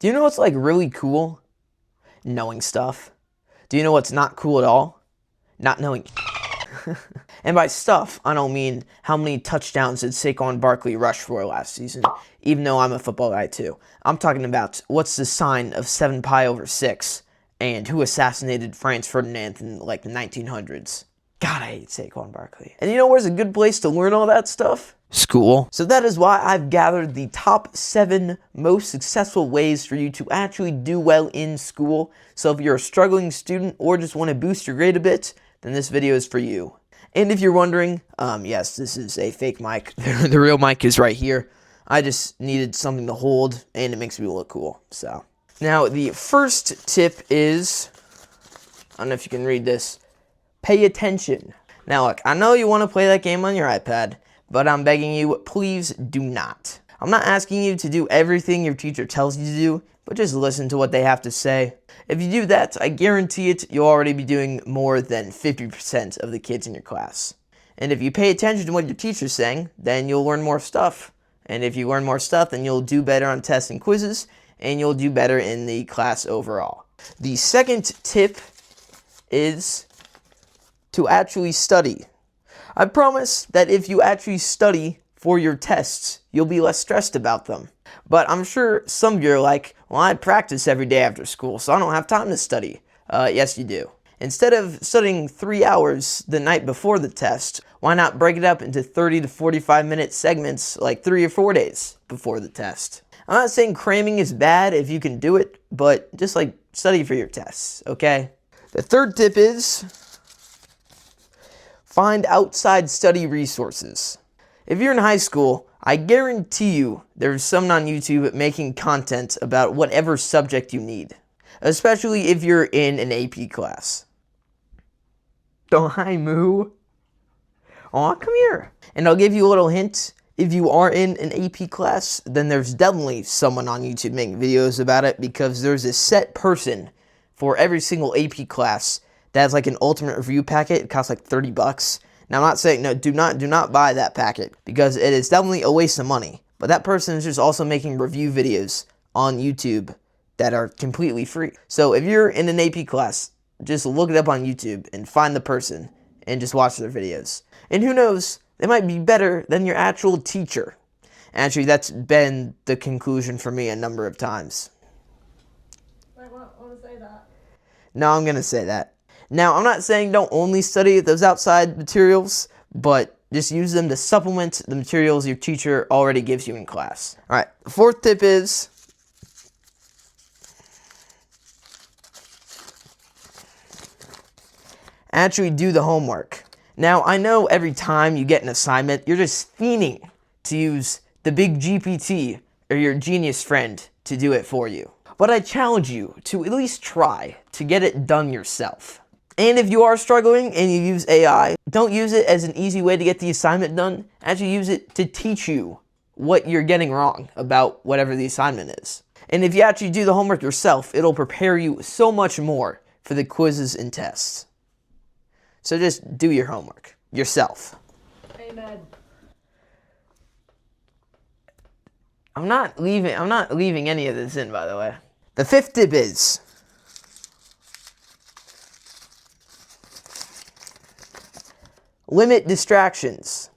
Do you know what's like really cool? Knowing stuff. Do you know what's not cool at all? Not knowing. And by stuff, I don't mean how many touchdowns did Saquon Barkley rush for last season, even though I'm a football guy too. I'm talking about what's the sign of 7 pi over 6 and who assassinated Franz Ferdinand in like the 1900s. God, I hate Saquon Barkley. And you know where's a good place to learn all that stuff? School. So that is why I've gathered the top 7 most successful ways for you to actually do well in school. So if you're a struggling student or just want to boost your grade a bit, then this video is for you. And if you're wondering, yes, this is a fake mic. The real mic is right here. I just needed something to hold, and it makes me look cool. So now the first tip is, I don't know if you can read this, pay attention. Now look, I know you want to play that game on your iPad, but I'm begging you, please do not. I'm not asking you to do everything your teacher tells you to do, but just listen to what they have to say. If you do that, I guarantee it, you'll already be doing more than 50% of the kids in your class. And if you pay attention to what your teacher's saying, then you'll learn more stuff. And if you learn more stuff, then you'll do better on tests and quizzes, and you'll do better in the class overall. The second tip is to actually study. I promise that if you actually study for your tests, you'll be less stressed about them. But I'm sure some of you are like, well, I practice every day after school, so I don't have time to study. Yes, you do. Instead of studying 3 hours the night before the test, why not break it up into 30 to 45 minute segments like 3 or 4 days before the test? I'm not saying cramming is bad if you can do it, but just like study for your tests, okay? The third tip is find outside study resources. If you're in high school, I guarantee you there's someone on YouTube making content about whatever subject you need, especially if you're in an AP class. Oh, hi, Moo. Aw, come here. And I'll give you a little hint. If you are in an AP class, then there's definitely someone on YouTube making videos about it, because there's a set person for every single AP class that has like an ultimate review packet. It costs like 30 bucks. Now, I'm not saying, no, do not buy that packet, because it is definitely a waste of money. But that person is just also making review videos on YouTube that are completely free. So if you're in an AP class, just look it up on YouTube and find the person and just watch their videos. And who knows, they might be better than your actual teacher. Actually, that's been the conclusion for me a number of times. I want to say that. No, I'm going to say that. Now, I'm not saying don't only study those outside materials, but just use them to supplement the materials your teacher already gives you in class. All right, the fourth tip is actually do the homework. Now, I know every time you get an assignment, you're just fiending to use the big GPT or your genius friend to do it for you. But I challenge you to at least try to get it done yourself. And if you are struggling and you use AI, don't use it as an easy way to get the assignment done. Actually use it to teach you what you're getting wrong about whatever the assignment is. And if you actually do the homework yourself, it'll prepare you so much more for the quizzes and tests. So just do your homework yourself. Amen. I'm not leaving any of this in, by the way. The fifth tip is limit distractions.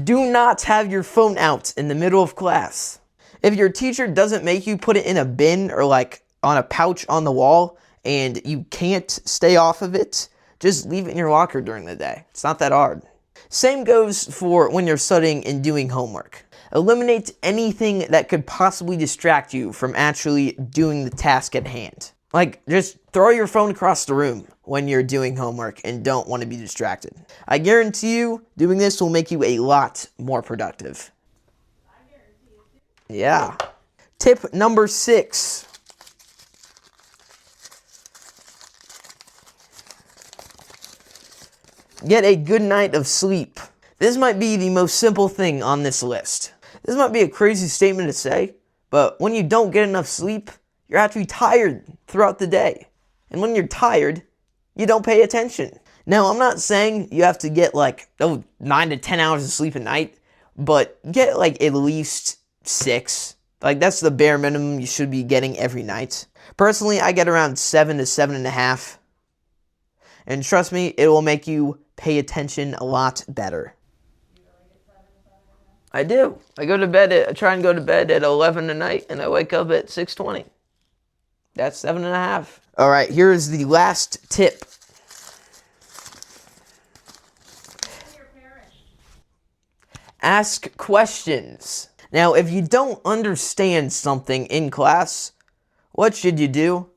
Do not have your phone out in the middle of class. If your teacher doesn't make you put it in a bin or like on a pouch on the wall and you can't stay off of it, just leave it in your locker during the day. It's not that hard. Same goes for when you're studying and doing homework. Eliminate anything that could possibly distract you from actually doing the task at hand. Like, just throw your phone across the room when you're doing homework and don't want to be distracted. I guarantee you, doing this will make you a lot more productive. Yeah. Tip number 6. Get a good night of sleep. This might be the most simple thing on this list. This might be a crazy statement to say, but when you don't get enough sleep, you're actually tired throughout the day. And when you're tired, you don't pay attention. Now, I'm not saying you have to get like 9 to 10 hours of sleep a night, but get like at least 6 Like, that's the bare minimum you should be getting every night. Personally, I get around 7 to 7.5. And trust me, it will make you pay attention a lot better. I do. I try and go to bed at 11 at night, and I wake up at 6:20. That's 7.5. All right, here's the last tip. Ask questions. Now, if you don't understand something in class, what should you do?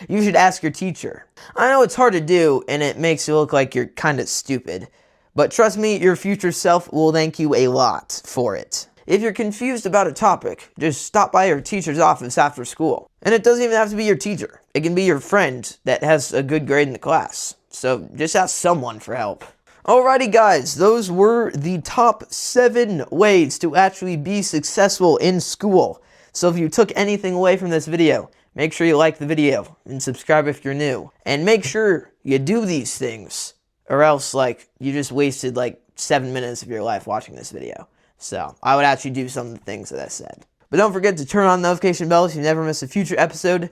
You should ask your teacher. I know it's hard to do, and it makes you look like you're kind of stupid. But trust me, your future self will thank you a lot for it. If you're confused about a topic, just stop by your teacher's office after school. And it doesn't even have to be your teacher. It can be your friend that has a good grade in the class. So just ask someone for help. Alrighty guys, those were the top 7 ways to actually be successful in school. So if you took anything away from this video, make sure you like the video and subscribe if you're new. And make sure you do these things, or else like you just wasted like 7 minutes of your life watching this video. So I would actually do some of the things that I said. But don't forget to turn on the notification bell so you never miss a future episode,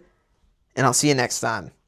and I'll see you next time.